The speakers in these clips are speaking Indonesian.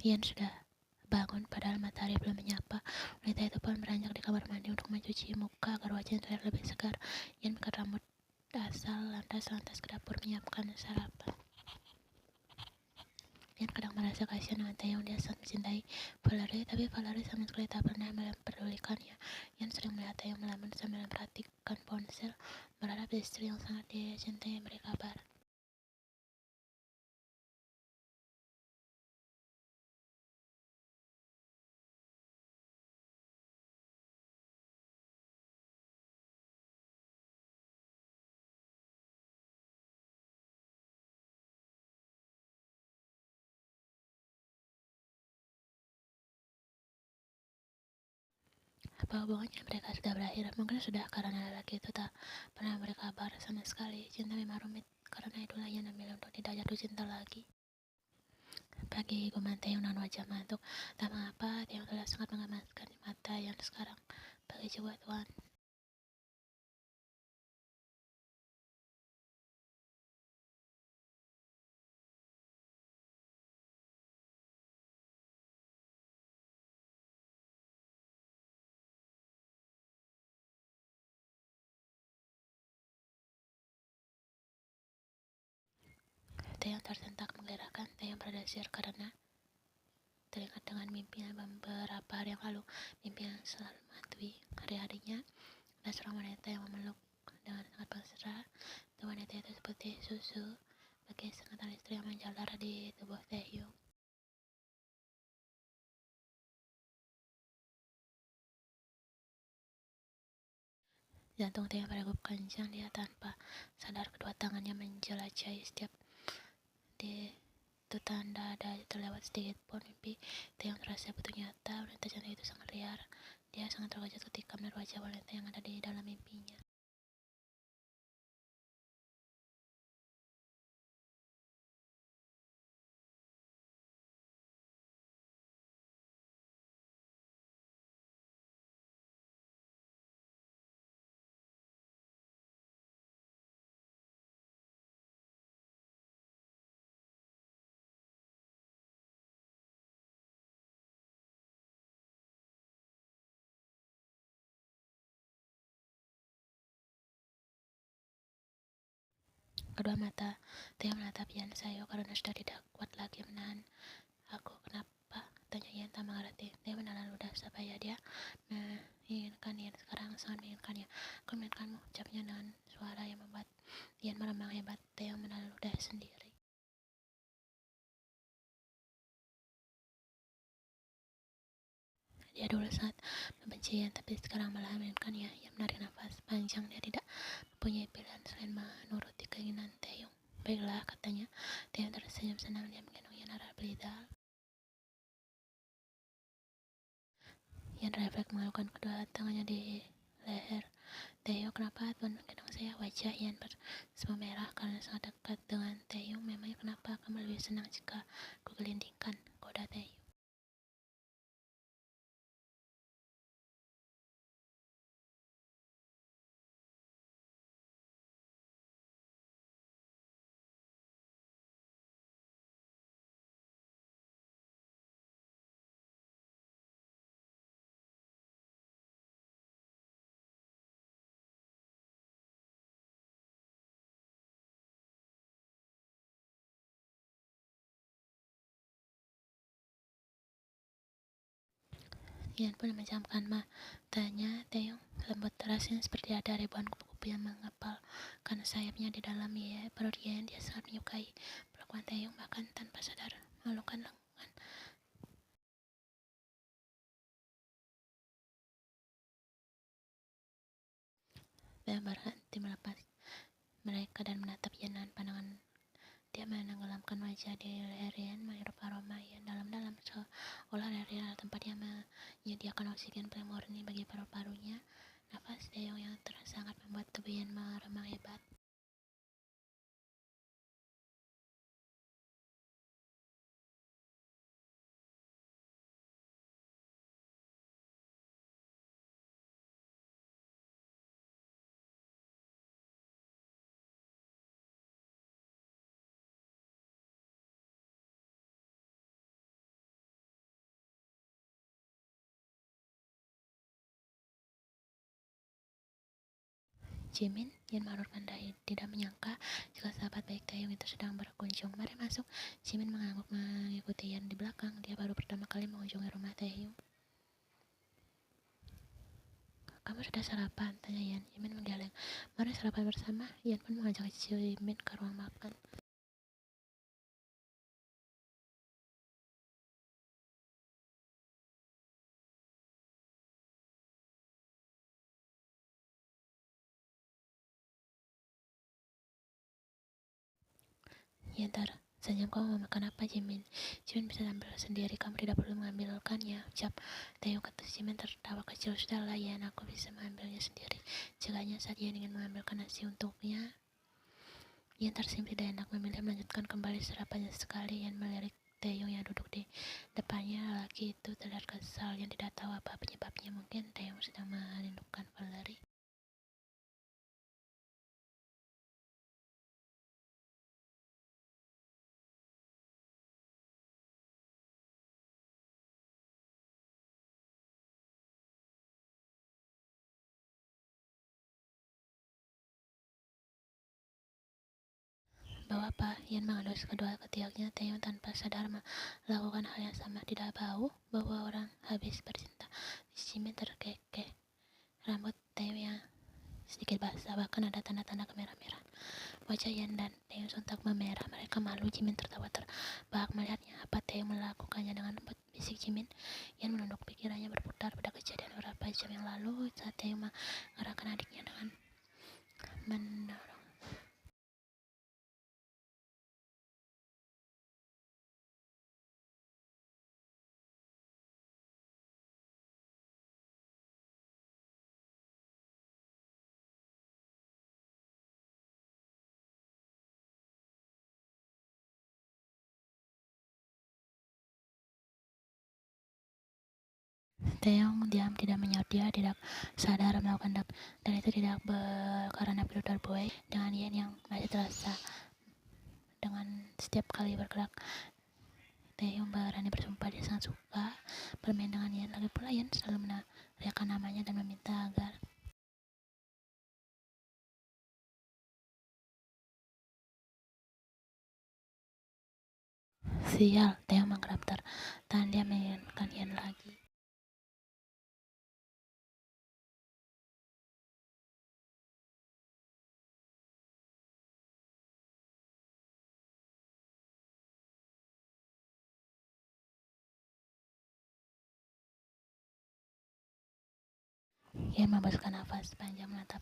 Ian sudah bangun padahal matahari belum menyapa. Wanita itu pun beranjak di kamar mandi untuk mencuci muka agar wajahnya terlihat lebih segar. Ian mengikat rambut asal lantas ke dapur menyiapkan sarapan. Ian kadang merasa kasihan dengan Taeyong, dia sangat mencintai Valerie, tapi Valerie sama sekali tak pernah memperdulikannya. Ian sering melihat Taeyong melamun sambil memperhatikan ponsel, berharap istri yang sangat dia cintai beri kabar. Apa hubungannya mereka sudah berakhir? Mungkin sudah, karena lelaki itu tak pernah memberi kabar sama sekali. Cinta memang rumit, karena itulah Ian memilih untuk tidak jatuh cinta lagi. Pagi guman Taeyong dengan wajah mantuk. Tak mengapa, Taeyong telah sangat menggemaskan di mata Ian sekarang. Pagi juga tuan. Taeyong tersentak menggerakkan. Taeyong berdesir karena teringat dengan mimpi yang beberapa hari yang lalu. Mimpi yang selalu menghantui hari-harinya. Ada seorang wanita yang memeluk dengan sangat mesra. Wanita itu seperti susu bagi sengatan istri yang menjalar di tubuh Taeyong. Jantung Taeyong berdegup kencang, dia tanpa sadar kedua tangannya menjelajahi setiap detutan dada terlewat sedikit pun. Mimpi Taeyong terasa betul nyata. Wanita cantik itu sangat liar. Dia sangat terkejut ketika melihat wajah wanita yang ada di dalam mimpinya. Kedua mata Taeyong menatap Yan Sayo karena sudah tidak kuat lagi menahan. Aku kenapa? Tanya Yan tak mengerti. Taeyong menelan ludah supaya dia menginginkan Yan. Sekarang sangat menginginkannya. Aku menginginkanmu, ucapnya dengan suara yang membuat Yan meremang hebat. Taeyong menelan ludah sendiri. Dia dulu sangat membenci Yan, tapi sekarang malah menginginkannya. Yan menarik nafas panjang. Dia tidak mempunyai pilihan selain menuruti keinginan Taeyong. Baiklah, katanya. Taeyong tersenyum senang. Dia menggendong Yan arah belidal. Yan refleks mengalukan kedua tangannya di leher Taeyong. Kenapa Tuan menggendong saya? Wajah Yan bersemu merah karena sangat dekat dengan Taeyong. Memangnya kenapa kamu lebih senang jika kugelindingkan? Goda Taeyong. Yan pun memejamkan matanya. Taeyong lembut rasanya seperti ada ribuan kupu-kupu yang mengepalkan sayapnya di dalam perut Yan. Dia sangat menyukai perlakuan Taeyong, bahkan tanpa sadar mengeluhkan lengan. Taeyong berhenti melepas mereka dan menatap Yan dengan pandangan. Dia menenggelamkan wajah di leher Yan, menghirup aroma Yan dalam-dalam, seolah leher Yan adalah tempat yang menyediakan oksigen paling murni bagi paru-parunya. Nafas Taeyong yang terasa sangat membuat tubuh Yan meremang hebat. Jimin. Yan mengulurkan dahi, tidak menyangka jika sahabat baik Taeyong itu sedang berkunjung. Mari masuk. Jimin mengangguk mengikuti Yan di belakang. Dia baru pertama kali mengunjungi rumah Taeyong. Kamu sudah sarapan? Tanya Yan. Jimin menggeleng. Mari sarapan bersama. Yan pun mengajak Jimin ke ruang makan. Yan senyum. Kamu mau makan apa, Jimin? Jimin bisa ambil sendiri, kamu tidak perlu mengambilkannya. Ucap Taeyong ketus. Jimin tertawa kecil. Sudahlah Yan, aku bisa mengambilnya sendiri. Jikanya saat Yan ingin mengambilkan nasi untuknya. Yan tersenyum, tidak enak memilih melanjutkan kembali sarapannya. Sekali Yan melirik Taeyong yang duduk di depannya. Lelaki itu terlihat kesal. Yan tidak tahu apa penyebabnya. Mungkin Taeyong sedang merindukan Valerie. Bau apa? Yan mengelus kedua ketiaknya. Taeyong tanpa sadar melakukan hal yang sama. Tidak bau? Bau orang habis bercinta. Jimin terkekeh. Rambut Taeyong yang sedikit basah, bahkan ada tanda-tanda kemerah-merahan. Wajah Yan dan Taeyong sontak memerah. Mereka malu. Jimin tertawa terbahak melihatnya. Apa Taeyong melakukannya dengan lembut? Bisik Jimin. Yan menunduk, pikirannya berputar pada kejadian beberapa jam yang lalu saat Taeyong mengarahkan adiknya dengan mendorong. Taeyong diam, tidak menyaut. Dia tidak sadar melakukan dan itu tidak karena filter boy dengan Yan yang masih terasa. Dengan setiap kali bergerak, Taeyong berani bersumpah dia sangat suka bermain dengan Yan. Lagi pula Yan selalu meneriakkan namanya dan meminta agar sial. Taeyong menggerap tahan dia menginginkan Yan lagi. Yan membuskan nafas panjang menatap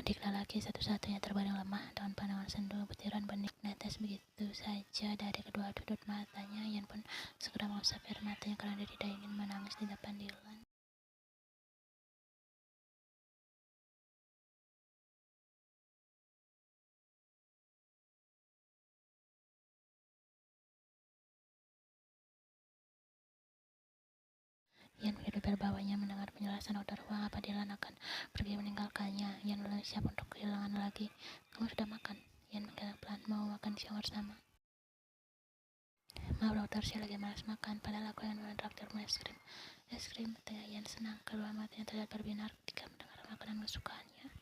adik lelaki satu-satunya terbaring lemah dengan pandangan sendu. Butiran benih netes begitu saja dari kedua sudut matanya. Yan pun segera mengusap air matanya karena dia tidak ingin menangis di depan Dylan. Yan begitu terbawanya mendengar penjelasan dokter Huang. Apa Dylan akan pergi meninggalkannya? Yan belum siap untuk kehilangan lagi. Kamu sudah makan? Yan menggeleng pelan. Mau makan siang bersama? Maaf dokter, saya lagi malas makan. Padahal aku yang menraktirmu es krim. Es krim, tanya Yan senang. Kedua matanya terlihat berbinar ketika mendengar makanan kesukaannya.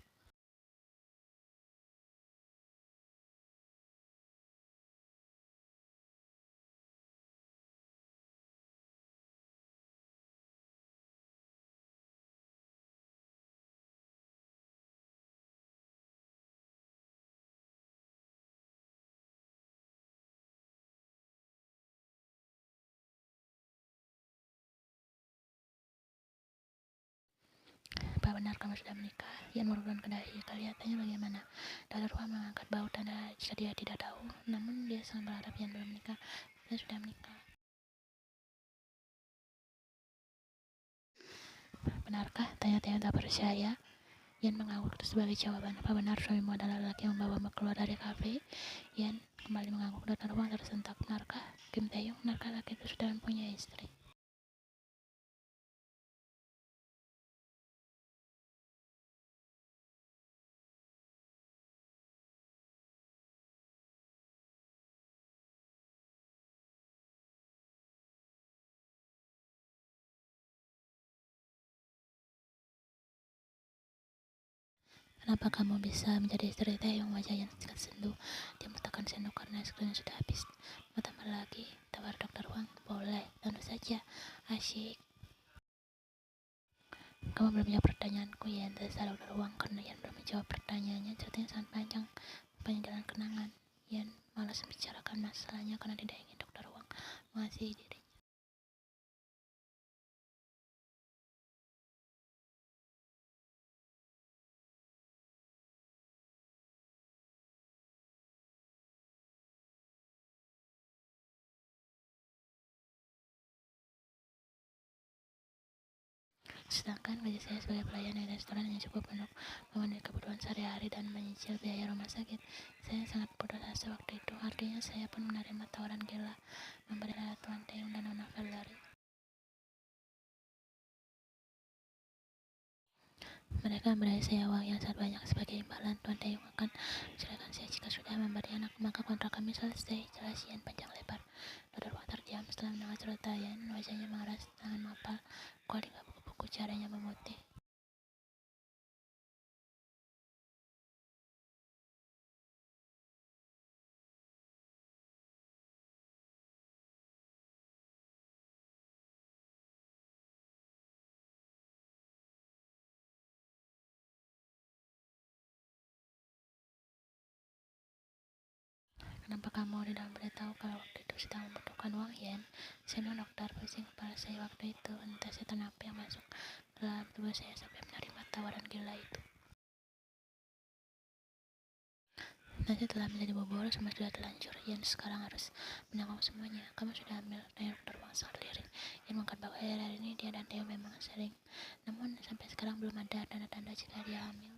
Apa benar kamu sudah menikah? Yan merundukkan ke dahi. Kelihatannya bagaimana? Dokter Huang mengangkat bahu tanda jika dia tidak tahu. Namun dia sangat berharap Yan belum menikah. Dia sudah menikah. Benarkah? Tanya Taeyong tak percaya. Yan mengangguk sebagai jawaban. Apa benar suamimu adalah lelaki yang membawamu keluar dari kafe? Yan kembali mengangguk. Dokter Huang tersentak. Benarkah? Kim Taeyong, benarkah lelaki itu sudah mempunyai istri? Kenapa kamu bisa menjadi istri Taeyong? Wajahnya sangat sendu. Dia meletakkan sendok karena es krimnya sudah habis. Mau tambah lagi? Tawar Dokter Wang. Boleh, tentu saja. Asyik. Kamu belum menjawab pertanyaanku, Yan. Dasar Dokter Wang karena Yan belum menjawab pertanyaannya. Ceritanya sangat panjang jalan kenangan. Yan malas membicarakan masalahnya karena tidak ingin Dokter Wang mengasihi diri. Sedangkan gaji saya sebagai pelayan di restoran yang cukup untuk memenuhi kebutuhan sehari-hari dan menyicil biaya rumah sakit. Saya sangat putus asa waktu itu. Artinya saya pun menerima tawaran gila memberi Tuan Taeyong dan Nona Valerie. Mereka memberi saya uang yang sangat banyak sebagai imbalan. Tuan Taeyong akan menceraikan saya jika sudah memberi anak, maka kontrak kami selesai. Jelas Yan panjang lebar. Dokter Wang terdiam setelah mendengar cerita Yan. Wajahnya mengeras, tangan mapal. Kuat hingga buku-buku caranya memutih. Kenapa kamu tidak memberitahu kalau waktu itu sedang membutuhkan uang, Yan? Saya dokter, pusing kepala saya waktu itu. Entah setan apa yang masuk dalam tubuh saya sampai menerima tawaran gila itu. Nasi telah menjadi bubur, semua sudah terlanjur. Yan sekarang harus menanggung semuanya. Kamu sudah ambil, tanya dokter Wang sangat lirik. Yan mengangkat bahwa hari ini dia dan Theo memang sering. Namun sampai sekarang belum ada tanda-tanda jika dia hamil.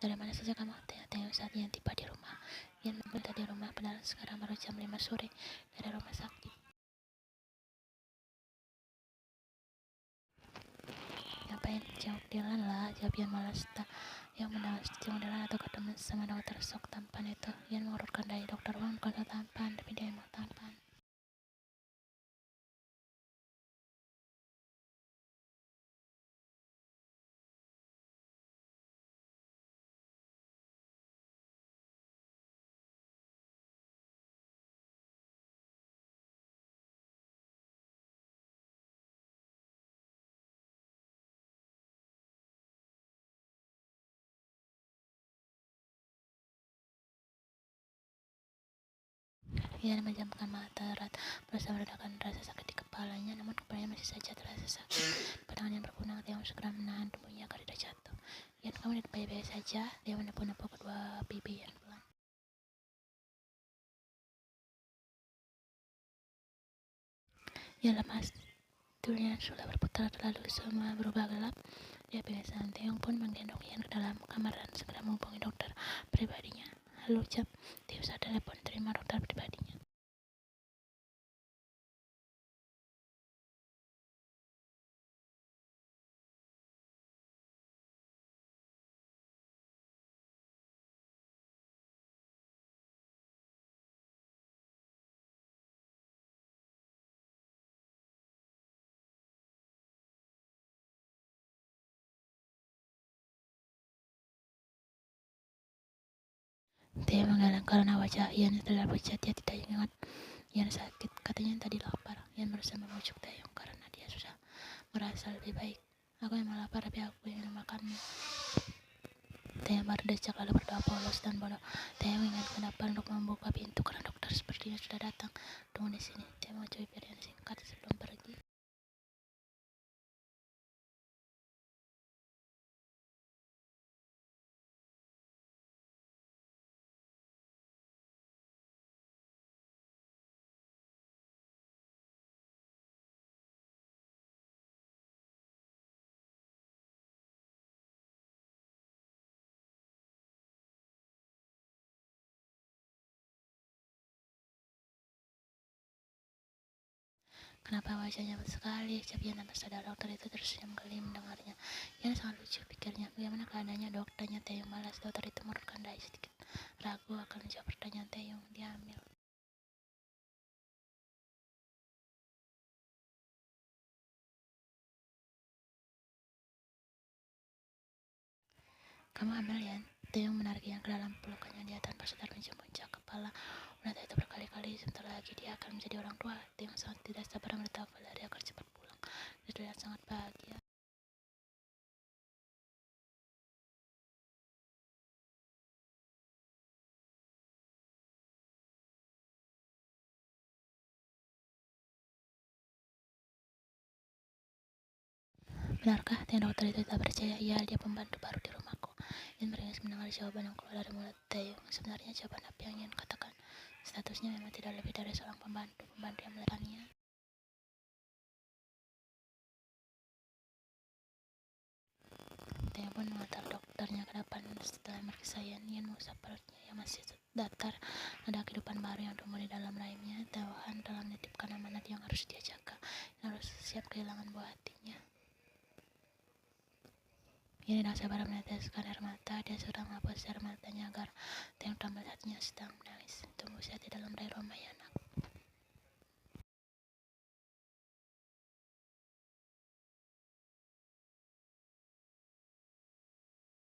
Dari mana saja kamu? Tanya saat Yan tiba di rumah. Yan menggeledah di rumah padahal sekarang baru jam 5 sore dari rumah sakit. Ngapain? Jawab Dylan lah, jawab Yan malas tak yang mendengar jawab Dylan atau ketemu sama dokter sok tampan itu. Yan mengurutkan dari dokter Wang bukan sok tampan, tapi dia emang tampan. Yan menjamkan mata erat, berusaha meredakan rasa sakit di kepalanya, namun kepalanya masih saja terasa sakit. Pandangan yang berkunang, dia segera menahan tubuhnya agar tidak jatuh. Yan, kamu tidak baik-baik saja? Dia menepuk-nepuk kedua pipi Yan pelan. Yan lemas, tidurnya sudah berputar lalu semua berubah gelap. Dia pingsan. Taeyong pun menggendong Yan ke dalam kamar dan segera menghubungi dokter pribadinya. Halo, Cap. Dia usah telepon terima dokter pribadinya. Dia menggeleng karena wajah Yan telah pucat. Dia tidak ingat Yan sakit. Katanya tadi lapar. Yan berusaha memujuk Taeyong karena dia sudah merasa lebih baik. Aku memang lapar tapi aku ingin makanmu. Taeyong berdecak lalu berdoa polos dan bodoh. Taeyong ingat kenapa untuk membuka pintu karena dokter sepertinya sudah datang. Tunggu di sini. Dia mengucapkan pilihan singkat sebelum pergi. Kenapa wajahnya sekali? Capian tanpa sadar dokter itu tersenyum geli mendengarnya. Ia sangat lucu pikirnya. Bagaimana keadaannya dok? Tanya Taeyong malas. Dokter itu menurunkan dahi sedikit. Ragu akan menjawab pertanyaan Taeyong. Dia hamil. Kamu hamil ya? Taeyong menarik yang ke dalam pelukannya. Dia tanpa sadar mencengkap kepala wanita itu berkali-kali. Sebentar lagi dia akan menjadi orang tua. Taeyong sangat tidak sabar melihat Valeria agar cepat pulang. Dia terlihat sangat bahagia. Benarkah? Tanya dokter itu tak percaya. Iya, dia pembantu baru di rumahku. Ingin meringis mendengar jawaban yang keluar dari mulut Taeyong. Sebenarnya jawaban apa yang ingin katakan? Statusnya memang tidak lebih dari seorang pembantu yang melakukannya. Taeyong pun mengantar dokternya ke depan. Setelah meriksa Yan mengusap perutnya yang masih datar. Ada kehidupan baru yang tumbuh di dalam rahimnya. Tuhan telah menitipkan amanat yang harus dia jaga. Yang harus siap kehilangan buah hatinya. Ia tidak sabar meneteskan air mata. Dia sedang menghapus air matanya agar Taeyong tak melihatnya sedang menangis. Tumbuh sehat di dalam rai Roma ya.